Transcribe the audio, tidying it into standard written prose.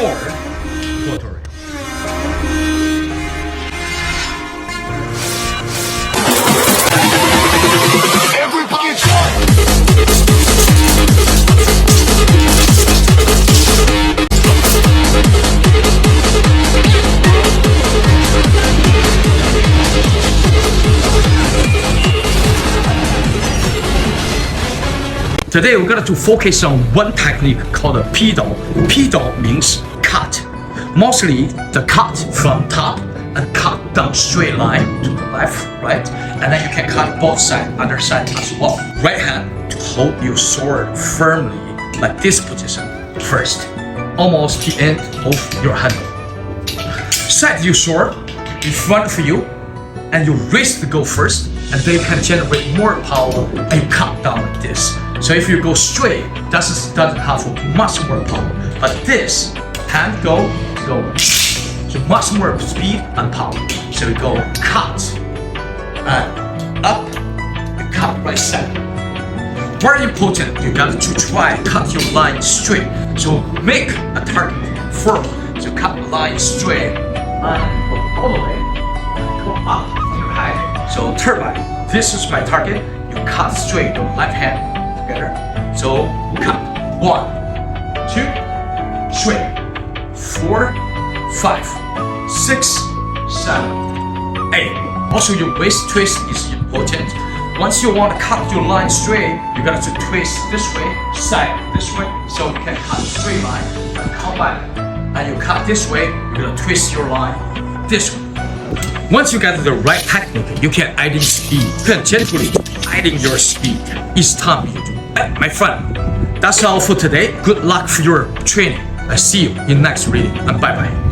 short tutorial. Everybody jump! Today we're going to focus on one technique called a PI DAO. PI DAO means cut. Mostly the cut from top and cut down straight line to the left, right? And then you can cut both sides, other side as well. Right hand to hold your sword firmly like this position first, almost the end of your handle. Set your sword in front of you and your wrist go first, and then you can generate more power and you cut down like this. So if you go straight, doesn't have much more power. But this hand go, so much more speed and power. So we go cut and up, and cut right side. Very important, you got to try cut your line straight. So make a target firm. So cut the line straight and go all the way, go up on your head. So turbine, this is my target. You cut straight your left hand together. So cut 1, 2, 3, 4, 5, 6, 7, 8. Also your waist twist is important. Once you want to cut your line straight, you got to twist this way, side this way, so you can cut straight line and come back. And you cut this way, you're gonna twist your line this way. Once you get the right technique, you can add in speed. You can gently adding your speed each time you do. My friend, that's all for today. Good luck for your training. I see you in next reading and bye bye.